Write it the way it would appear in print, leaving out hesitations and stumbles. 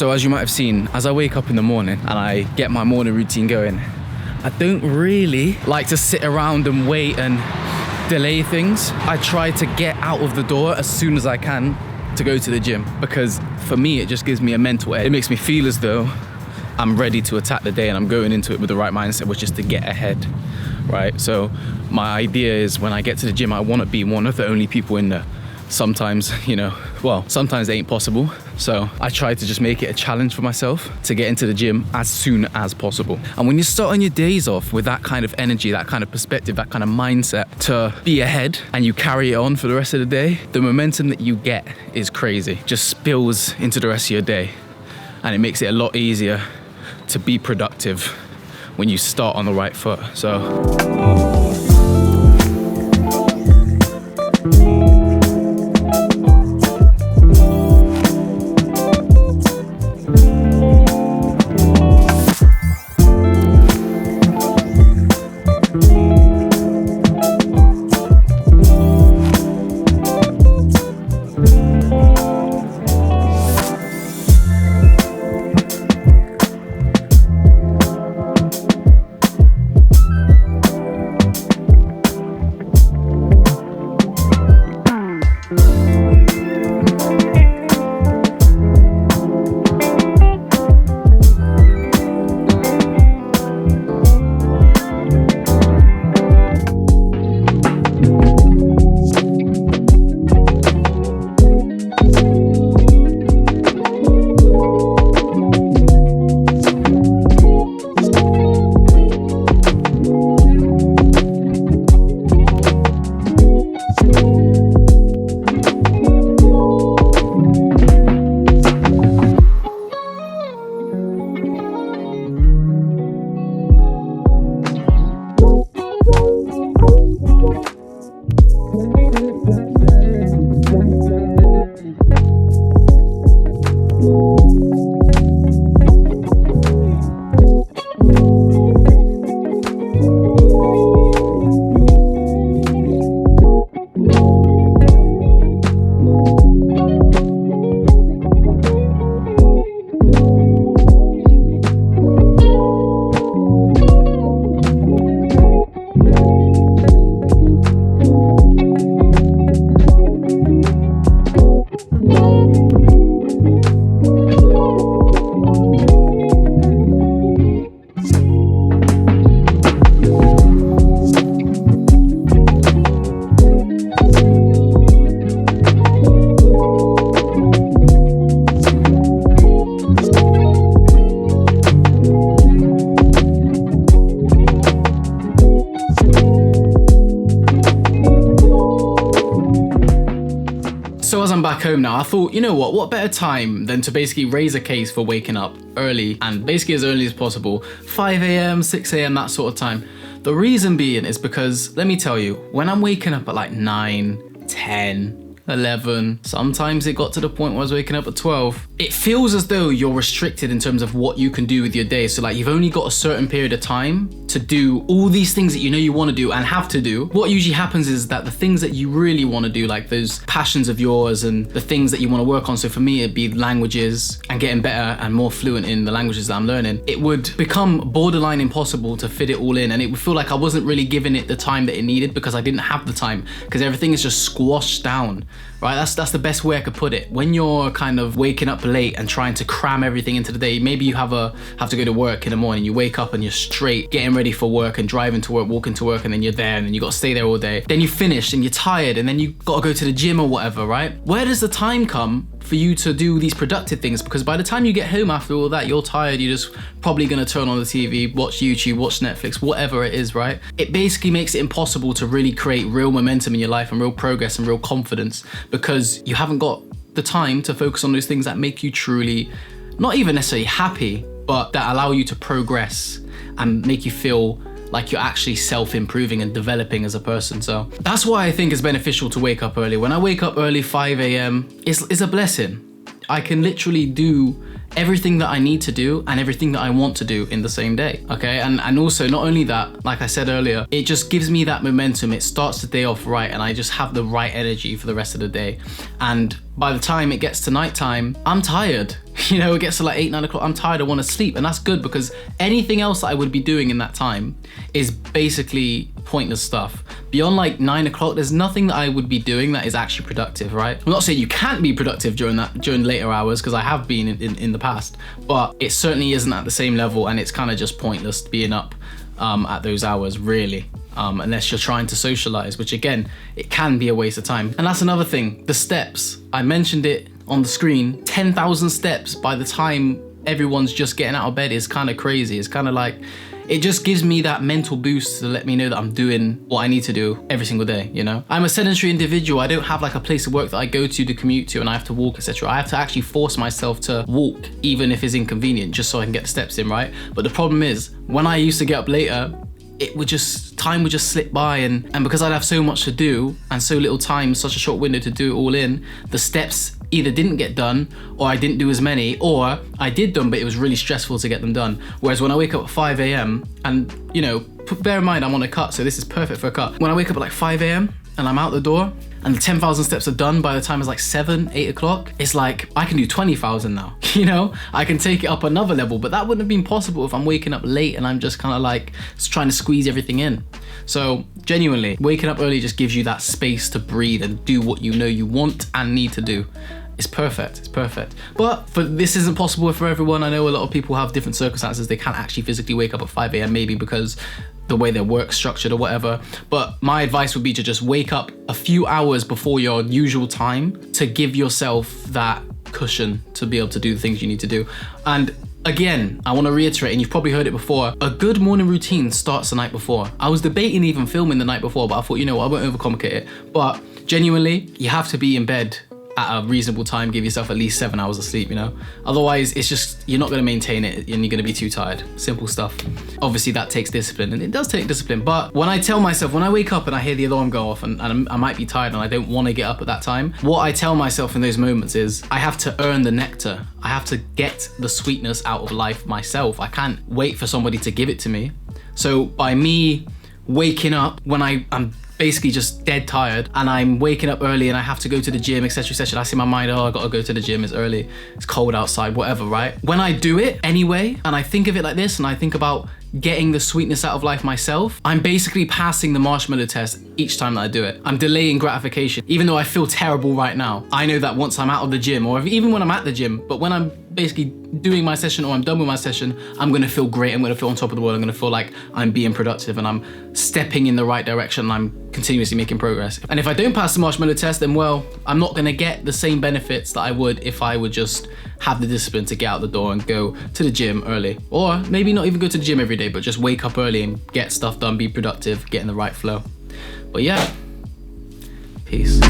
So as you might have seen, as I wake up in the morning and I get my morning routine going, I don't really like to sit around and wait and delay things. I try to get out of the door as soon as I can to go to the gym, because for me, it just gives me a mental edge. It makes me feel as though I'm ready to attack the day and I'm going into it with the right mindset, which is to get ahead, right? So my idea is when I get to the gym, I want to be one of the only people in there. Sometimes, sometimes it ain't possible. So I try to just make it a challenge for myself to get into the gym as soon as possible. And when you start on your days off with that kind of energy, that kind of perspective, that kind of mindset to be ahead, and you carry it on for the rest of the day, the momentum that you get is crazy. Just spills into the rest of your day. And it makes it a lot easier to be productive when you start on the right foot. So back home now, I thought, you know what better time than to basically raise a case for waking up early, and basically as early as possible, 5 a.m, 6 a.m, that sort of time. The reason being is because, let me tell you, when I'm waking up at like 9, 10, 11, sometimes it got to the point where I was waking up at 12. It feels as though you're restricted in terms of what you can do with your day. So like you've only got a certain period of time to do all these things that you know you want to do and have to do. What usually happens is that the things that you really want to do, like those passions of yours and the things that you want to work on. So for me, it'd be languages and getting better and more fluent in the languages that I'm learning. It would become borderline impossible to fit it all in, and it would feel like I wasn't really giving it the time that it needed because I didn't have the time, because everything is just squashed down. Right, that's the best way I could put it. When you're kind of waking up late and trying to cram everything into the day, maybe you have to go to work in the morning, you wake up and you're straight getting ready for work and driving to work, walking to work, and then you're there and then you got to stay there all day. Then you finish and you're tired and then you got to go to the gym or whatever, right? Where does the time come for you to do these productive things? Because by the time you get home after all that, you're tired, you're just probably gonna turn on the TV, watch YouTube, watch Netflix, whatever it is, right? It basically makes it impossible to really create real momentum in your life and real progress and real confidence, because you haven't got the time to focus on those things that make you truly, not even necessarily happy, but that allow you to progress and make you feel like you're actually self-improving and developing as a person. So that's why I think it's beneficial to wake up early. When I wake up early, 5 a.m, it's a blessing. I can literally do everything that I need to do and everything that I want to do in the same day. Okay, and also not only that, like I said earlier, it just gives me that momentum. It starts the day off right, and I just have the right energy for the rest of the day. And by the time it gets to nighttime, I'm tired. You know, it gets to like 8, 9 o'clock, I'm tired, I want to sleep. And that's good, because anything else that I would be doing in that time is basically pointless stuff. Beyond like 9 o'clock, there's nothing that I would be doing that is actually productive, right? I'm not saying you can't be productive during later hours, because I have been in the past, but it certainly isn't at the same level, and it's kind of just pointless being up at those hours, really. Unless you're trying to socialize, which again, it can be a waste of time. And that's another thing, the steps. I mentioned it on the screen, 10,000 steps by the time everyone's just getting out of bed is kind of crazy. It's kind of like, it just gives me that mental boost to let me know that I'm doing what I need to do every single day, you know? I'm a sedentary individual. I don't have like a place of work that I go to commute to, and I have to walk, etc. I have to actually force myself to walk, even if it's inconvenient, just so I can get the steps in, right? But the problem is, when I used to get up later, time would just slip by, and because I'd have so much to do and so little time, such a short window to do it all in, the steps either didn't get done, or I didn't do as many, or I did them, but it was really stressful to get them done. Whereas when I wake up at 5 a.m, and you know, bear in mind I'm on a cut, so this is perfect for a cut. When I wake up at like 5 a.m, and I'm out the door, and the 10,000 steps are done by the time it's like 7, 8 o'clock, it's like, I can do 20,000 now, you know? I can take it up another level, but that wouldn't have been possible if I'm waking up late and I'm just kind of like trying to squeeze everything in. So genuinely, waking up early just gives you that space to breathe and do what you know you want and need to do. It's perfect, it's perfect. But this isn't possible for everyone. I know a lot of people have different circumstances. They can't actually physically wake up at 5 a.m, maybe because the way their work's structured or whatever. But my advice would be to just wake up a few hours before your usual time to give yourself that cushion to be able to do the things you need to do. And again, I want to reiterate, and you've probably heard it before, a good morning routine starts the night before. I was debating even filming the night before, but I thought, you know what, I won't overcomplicate it. But genuinely, you have to be in bed at a reasonable time, give yourself at least 7 hours of sleep, you know? Otherwise, it's just, you're not gonna maintain it and you're gonna be too tired. Simple stuff. Obviously that takes discipline, and it does take discipline, but when I tell myself, when I wake up and I hear the alarm go off and I might be tired and I don't wanna get up at that time, what I tell myself in those moments is, I have to earn the nectar. I have to get the sweetness out of life myself. I can't wait for somebody to give it to me. So by me waking up when I'm basically just dead tired, and I'm waking up early and I have to go to the gym, etc, etc, I see my mind, oh, I gotta go to the gym, it's early, it's cold outside, whatever, right? When I do it anyway, and I think of it like this, and I think about getting the sweetness out of life myself, I'm basically passing the marshmallow test each time that I do it. I'm delaying gratification. Even though I feel terrible right now, I know that once I'm out of the gym, or even when I'm at the gym, but when I'm basically doing my session or I'm done with my session, I'm gonna feel great, I'm gonna feel on top of the world, I'm gonna feel like I'm being productive and I'm stepping in the right direction and I'm continuously making progress. And if I don't pass the marshmallow test, then well, I'm not gonna get the same benefits that I would if I would just have the discipline to get out the door and go to the gym early. Or maybe not even go to the gym every day, but just wake up early and get stuff done, be productive, get in the right flow. But yeah, peace.